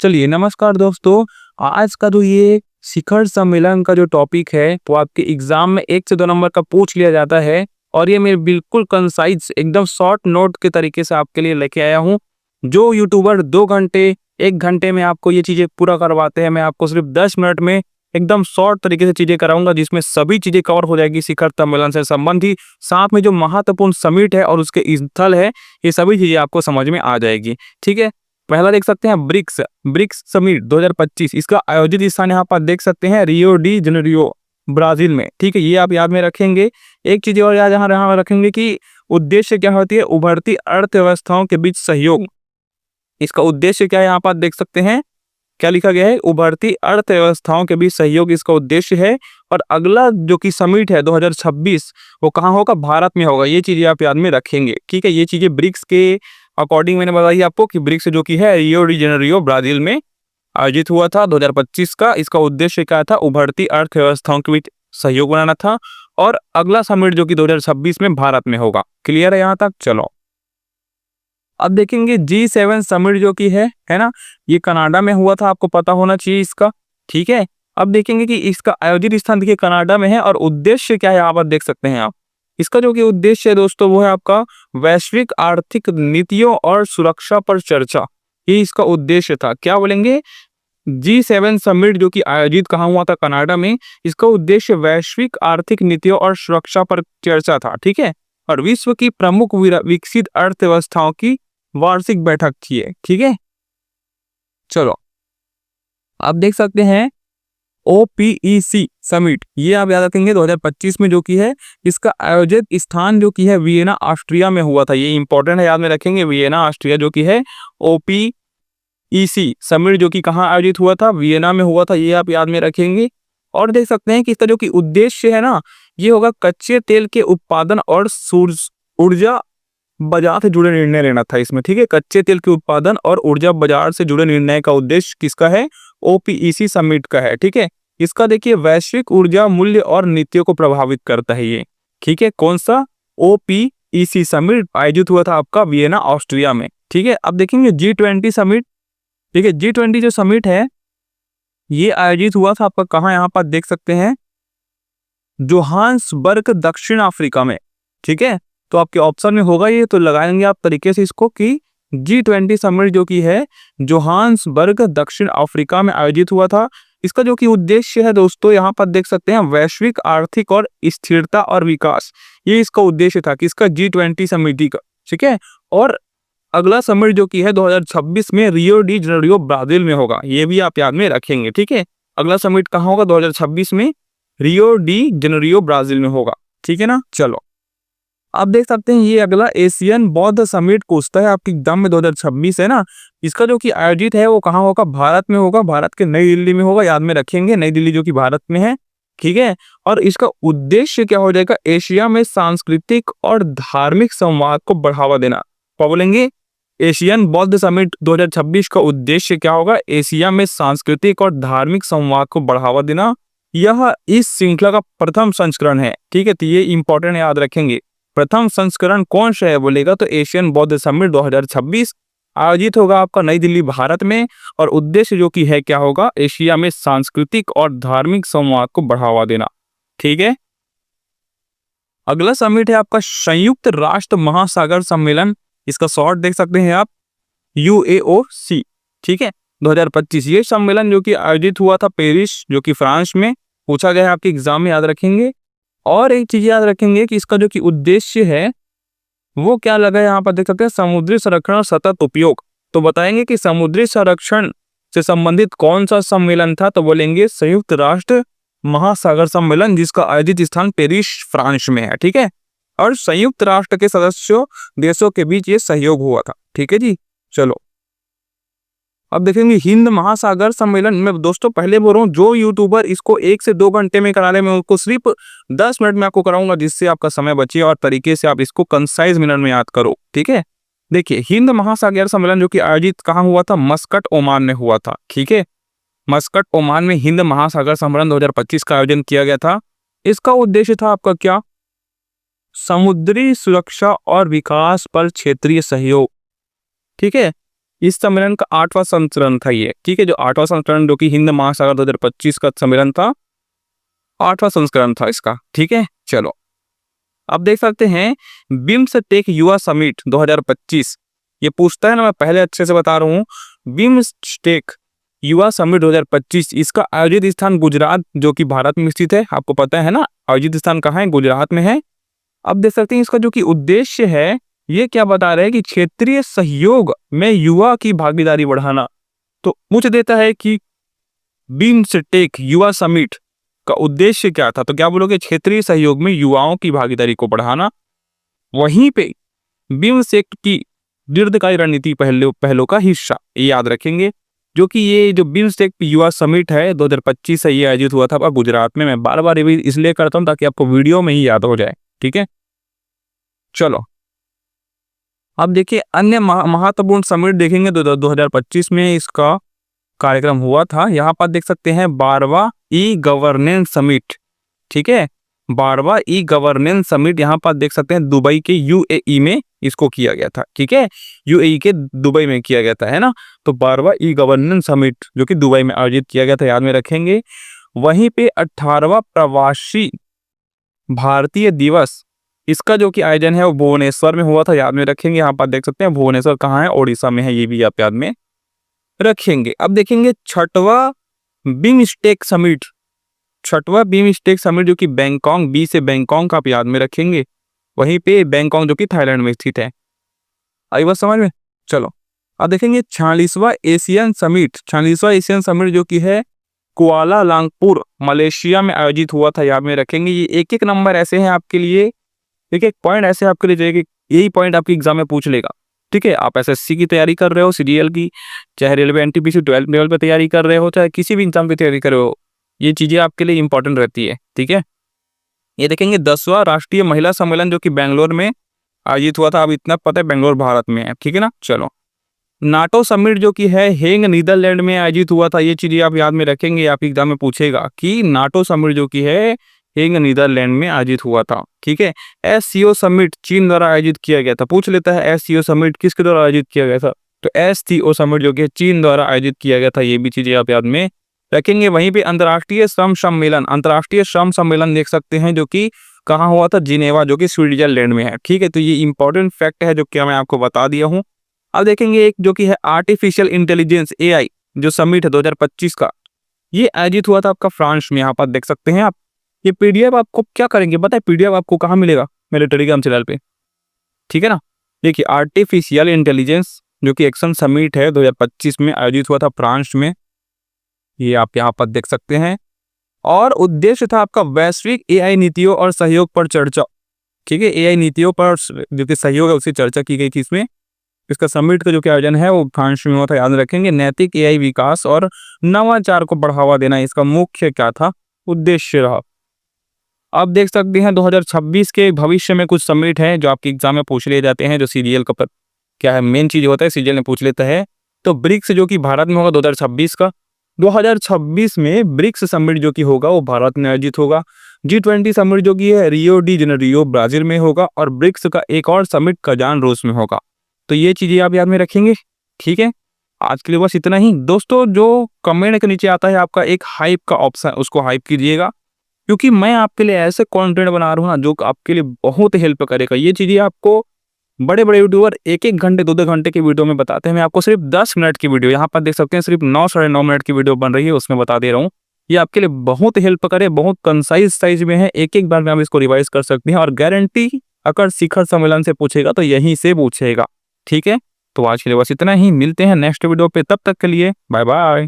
चलिए नमस्कार दोस्तों। आज का जो ये शिखर सम्मेलन का जो टॉपिक है वो आपके एग्जाम में 1 से 2 नंबर का पूछ लिया जाता है और ये मैं बिल्कुल कंसाइज एकदम शॉर्ट नोट के तरीके से आपके लिए लेके आया हूँ। जो यूट्यूबर 2 घंटे 1 घंटे में आपको ये चीज़ें पूरा करवाते हैं, मैं आपको सिर्फ 10 मिनट में एकदम शॉर्ट तरीके से चीज़ें कराऊंगा, जिसमें सभी चीज़ें कवर हो जाएगी शिखर सम्मेलन से संबंधी। साथ में जो महत्वपूर्ण समिट है और उसके स्थल है, ये सभी चीज़ें आपको समझ में आ जाएगी। ठीक है, पहला देख सकते हैं ब्रिक्स ब्रिक्स समिट 2025। इसका आयोजित स्थान यहाँ पर देख सकते हैं रियो डी जेनेरियो ब्राजील में। ठीक है, ये आप याद में रखेंगे। एक चीज और याद यहाँ रखेंगे कि उद्देश्य क्या होती है, उभरती अर्थव्यवस्थाओं के बीच सहयोग। इसका उद्देश्य क्या है, यहाँ पर देख सकते हैं क्या लिखा गया है, उभरती अर्थव्यवस्थाओं के बीच सहयोग इसका उद्देश्य है। और अगला जो कि समिट है 2026 वो कहाँ होगा, भारत में होगा। ये चीजें आप याद में रखेंगे। ठीक है, ये चीजें ब्रिक्स के अकॉर्डिंग मैंने बताई आपको कि ब्रिक्स जो कि है रियो डी जेनेरियो ब्राजील में आयोजित हुआ था 2025 का। इसका उद्देश्य क्या था, उभरती अर्थव्यवस्थाओं के बीच सहयोग बनाना था। और अगला समिट जो कि 2026 में भारत में होगा। क्लियर है यहाँ तक? चलो अब देखेंगे G7 समिट जो कि है ना, ये कनाडा में हुआ था, आपको पता होना चाहिए इसका। ठीक है, अब देखेंगे कि इसका आयोजित स्थान देखिए कनाडा में है और उद्देश्य क्या है, यहाँ पर देख सकते हैं आप। इसका जो कि उद्देश्य है दोस्तों वो है आपका वैश्विक आर्थिक नीतियों और सुरक्षा पर चर्चा। ये इसका उद्देश्य था। क्या बोलेंगे, G7 समिट जो कि आयोजित कहाँ हुआ था, कनाडा में। इसका उद्देश्य वैश्विक आर्थिक नीतियों और सुरक्षा पर चर्चा था। ठीक है, और विश्व की प्रमुख विकसित अर्थव्यवस्थाओं की वार्षिक बैठक थी। ठीक है, चलो आप देख सकते हैं OPEC समिट, ये आप याद रखेंगे 2025 में जो कि है। इसका आयोजित स्थान जो कि है वियना ऑस्ट्रिया में हुआ था। ये इंपॉर्टेंट है, याद में रखेंगे। वियना ऑस्ट्रिया जो कि है OPEC समिट जो कि कहाँ आयोजित हुआ था, वियना में हुआ था। ये आप याद में रखेंगे। और देख सकते हैं कि इसका जो कि उद्देश्य है ना, ये होगा कच्चे तेल के उत्पादन और सूर्य ऊर्जा बाजार से जुड़े निर्णय लेना था इसमें। ठीक है, कच्चे तेल के उत्पादन और ऊर्जा बाजार से जुड़े निर्णय का उद्देश्य किसका है, OPEC समिट का है। ठीक है, इसका देखिए वैश्विक ऊर्जा मूल्य और नीतियों को प्रभावित करता है ये। ठीक है, कौन सा, OPEC समिट आयोजित हुआ था आपका वियना ऑस्ट्रिया में। ठीक है, अब देखेंगे G20 समिट। ठीक है, G20 जो समिट है ये आयोजित हुआ था आपका कहाँ, यहाँ पर देख सकते हैं जोहान्सबर्ग दक्षिण अफ्रीका में। ठीक है, तो आपके ऑप्शन में होगा ये, तो लगाएंगे आप तरीके से इसको कि G20 समिट जो कि है जोहान्सबर्ग दक्षिण अफ्रीका में आयोजित हुआ था। इसका जो कि उद्देश्य है दोस्तों, यहाँ पर देख सकते हैं वैश्विक आर्थिक और स्थिरता और विकास। ये इसका उद्देश्य था किसका, G20 समिति का। ठीक है, और अगला समिट जो कि है 2026 में रियो डी जेनेरियो ब्राजील में होगा। ये भी आप याद में रखेंगे। ठीक है, अगला समिट कहाँ होगा, 2026 में रियो डी जेनेरियो ब्राजील में होगा। ठीक है ना, चलो आप देख सकते हैं ये अगला एशियन बौद्ध समिट पूछता है आपके एग्जाम में 2026 है ना। इसका जो कि आयोजित है वो कहाँ होगा, भारत में होगा। भारत के नई दिल्ली में होगा, याद में रखेंगे, नई दिल्ली जो कि भारत में है। ठीक है, और इसका उद्देश्य क्या हो जाएगा, एशिया में सांस्कृतिक और धार्मिक संवाद को बढ़ावा देना। क्या बोलेंगे, एशियन बौद्ध समिट 2026 का उद्देश्य क्या होगा, एशिया में सांस्कृतिक और धार्मिक संवाद को बढ़ावा देना। यह इस श्रृंखला का प्रथम संस्करण है। ठीक है, तो ये इंपॉर्टेंट याद रखेंगे। प्रथम संस्करण कौन सा है बोलेगा तो एशियन बौद्ध समिट 2026 आयोजित होगा आपका नई दिल्ली भारत में। और उद्देश्य जो कि है क्या होगा, एशिया में सांस्कृतिक और धार्मिक संवाद को बढ़ावा देना। ठीक है, अगला समिट है आपका संयुक्त राष्ट्र महासागर सम्मेलन। इसका शॉर्ट देख सकते हैं आप, UAOC। ठीक है, 2025 ये सम्मेलन जो कि आयोजित हुआ था पेरिस जो कि फ्रांस में। पूछा गया है आपके एग्जाम में, याद रखेंगे। और एक चीज याद रखेंगे कि इसका जो कि उद्देश्य है वो क्या लगा, यहाँ पर देख सकते हैं समुद्री संरक्षण और सतत उपयोग। तो बताएंगे कि समुद्री संरक्षण से संबंधित कौन सा सम्मेलन था, तो बोलेंगे संयुक्त राष्ट्र महासागर सम्मेलन, जिसका आयोजित स्थान पेरिस फ्रांस में है। ठीक है, और संयुक्त राष्ट्र के सदस्यों देशों के बीच ये सहयोग हुआ था। ठीक है जी, चलो अब देखेंगे हिंद महासागर सम्मेलन में। दोस्तों पहले बोल रहा हूँ, जो यूट्यूबर इसको 1 से 2 घंटे में करा ले, मैं उसको सिर्फ 10 मिनट में आपको कराऊंगा, जिससे आपका समय बचे और तरीके से आप इसको कंसाइज मिनट में याद करो। ठीक है, देखिए हिंद महासागर सम्मेलन जो कि आयोजित कहाँ हुआ था, मस्कट ओमान में हुआ था। ठीक है, मस्कट ओमान में हिंद महासागर सम्मेलन 2025 का आयोजन किया गया था। इसका उद्देश्य था आपका क्या, समुद्री सुरक्षा और विकास पर क्षेत्रीय सहयोग। ठीक है, इस सम्मेलन का 8वां संस्करण था ये, ठीक है। जो 8वां संस्करण जो कि हिंद महासागर 2025 का सम्मेलन था, 8वां संस्करण था इसका, ठीक है। चलो अब देख सकते हैं बिम्सटेक युवा समिट 2025, ये पूछता है ना, मैं पहले अच्छे से बता रहा हूँ। बिम्सटेक युवा समिट 2025, इसका आयोजित स्थान गुजरात जो कि भारत में स्थित है, आपको पता है ना आयोजित स्थान कहाँ है, गुजरात में है। अब देख सकते हैं इसका जो कि उद्देश्य है, ये क्या बता रहे हैं कि क्षेत्रीय सहयोग में युवा की भागीदारी बढ़ाना। तो पूछ देता है कि बिम्सटेक युवा समिट का उद्देश्य क्या था, तो क्या बोलोगे, क्षेत्रीय सहयोग में युवाओं की भागीदारी को बढ़ाना। वहीं पे बिम्सटेक की दीर्घकालिक रणनीति पहलों का हिस्सा, ये याद रखेंगे। जो कि ये जो बिम्सटेक युवा समिट है 2025 से ये आयोजित हुआ था गुजरात में। मैं बार बार ये इसलिए करता हूँ ताकि आपको वीडियो में ही याद हो जाए, ठीक है। चलो अब देखिए अन्य महत्वपूर्ण समिट देखेंगे 2025 में इसका कार्यक्रम हुआ था। यहाँ पर देख सकते हैं 12वां ई गवर्नेंस समिट, ठीक है। 12वां ई गवर्नेंस समिट यहाँ पर देख सकते हैं दुबई के यूएई में इसको किया गया था, ठीक है। यूएई के दुबई में किया गया था, है ना। तो 12वां ई गवर्नेंस समिट जो कि दुबई में आयोजित किया गया था, याद में रखेंगे। वहीं पे 18वां प्रवासी भारतीय दिवस, इसका जो कि आयोजन है वो भुवनेश्वर में हुआ था, याद में रखेंगे। यहाँ पर देख सकते हैं भुवनेश्वर कहाँ है, ओडिशा में है, ये भी आप याद में रखेंगे। अब देखेंगे 6वां बिम्सटेक समिट, 6वां बिम्सटेक समिट जो कि बैंकॉक, बी से बैंकॉक का आप याद में रखेंगे। वहीं पे बैंकॉक जो कि थाईलैंड में स्थित है। आई बात समझ में। चलो अब देखेंगे 46वां एशियन समिट, 46वां एशियन समिट जो कि है कुआलालंपुर मलेशिया में आयोजित हुआ था, याद में रखेंगे। ये एक एक नंबर ऐसे हैं आपके लिए, एक एक पॉइंट ऐसे आपके लिए जाएगी, यही पॉइंट आपके एग्जाम में पूछ लेगा, ठीक है। आप एसएससी की तैयारी कर रहे हो, सीडीएल की, चाहे रेलवे एनटीपीसी 12th लेवल पे तैयारी कर रहे हो, चाहे किसी भी एग्जाम की तैयारी कर रहे हो, ये चीजें आपके लिए इंपॉर्टेंट रहती है, ठीक है। ये देखेंगे 10वां राष्ट्रीय महिला सम्मेलन जो कि बेंगलोर में आयोजित हुआ था। अब इतना पता है बेंगलोर भारत में है, ठीक है ना। चलो नाटो समिट जो कि है हेग नीदरलैंड में आयोजित हुआ था, ये चीजें आप याद में रखेंगे। आप एग्जाम में पूछेगा कि नाटो समिट जो कि है हेग नीदरलैंड में आयोजित हुआ था, ठीक है। एससीओ समिट चीन द्वारा आयोजित किया गया था, पूछ लेता है एससीओ समिट किसके द्वारा आयोजित किया गया था, तो एससीओ समिट जो कि चीन द्वारा आयोजित किया गया था, ये भी चीजें आप याद में रखेंगे। वहीं पे अंतर्राष्ट्रीय श्रम सम्मेलन, अंतर्राष्ट्रीय श्रम सम्मेलन देख सकते हैं जो कि कहाँ हुआ था, जिनेवा जो कि स्विट्जरलैंड में है, ठीक है। तो ये इंपॉर्टेंट फैक्ट है जो कि मैं आपको बता दिया हूँ। अब देखेंगे एक जो कि है आर्टिफिशियल इंटेलिजेंस एआई जो समिट है 2025 का, ये आयोजित हुआ था आपका फ्रांस में। यहाँ पर देख सकते हैं आप, ये पीडीएफ आपको क्या करेंगे पता है, पीडीएफ आपको कहाँ मिलेगा, मेरे टेलीग्राम चैनल पे, ठीक है ना। देखिए आर्टिफिशियल इंटेलिजेंस जो कि एक्शन समिट है 2025 में आयोजित हुआ था फ्रांस में, ये आप यहाँ पर देख सकते हैं। और उद्देश्य था आपका वैश्विक एआई नीतियों और सहयोग पर चर्चा, ठीक है। एआई नीतियों पर जो कि सहयोग है उसकी चर्चा की गई थी इसमें। इसका समिट का जो कि आयोजन है वो फ्रांस में हुआ था, याद रखेंगे। नैतिक एआई विकास और नवाचार को बढ़ावा देना इसका मुख्य क्या था, उद्देश्य रहा। अब देख सकते हैं 2026 के भविष्य में कुछ समिट है जो आपके एग्जाम में पूछ लिए जाते हैं, जो सीरियल का क्या है मेन चीज होता है, सीरियल में पूछ लेता है। तो ब्रिक्स जो कि भारत में होगा 2026 का, 2026 में ब्रिक्स समिट जो कि होगा वो भारत में आयोजित होगा। G20 समिट जो कि है रियो डी जेनेरियो ब्राजील में होगा, और ब्रिक्स का एक और समिट कजान रूस में होगा। तो ये चीजें आप याद में रखेंगे, ठीक है। आज के लिए बस इतना ही दोस्तों। जो कमेंट के नीचे आता है आपका एक हाइप का ऑप्शन, उसको हाइप कीजिएगा, क्योंकि मैं आपके लिए ऐसे कंटेंट बना रहा हूँ ना जो आपके लिए बहुत हेल्प करेगा। ये चीजें आपको बड़े बड़े यूट्यूबर 1-1 घंटे 2-2 घंटे की वीडियो में बताते हैं, मैं आपको सिर्फ 10 मिनट की वीडियो, यहाँ पर देख सकते हैं सिर्फ 9 साढ़े 9 मिनट की वीडियो बन रही है, उसमें बता दे रहा हूँ। ये आपके लिए बहुत हेल्प करे, बहुत कंसाइज साइज में है, एक बार में आप इसको रिवाइज कर सकते हैं। और गारंटी अगर शिखर सम्मेलन से पूछेगा तो यहीं से पूछेगा, ठीक है। तो आज के लिए बस इतना ही, मिलते हैं नेक्स्ट वीडियो पे, तब तक के लिए बाय बाय।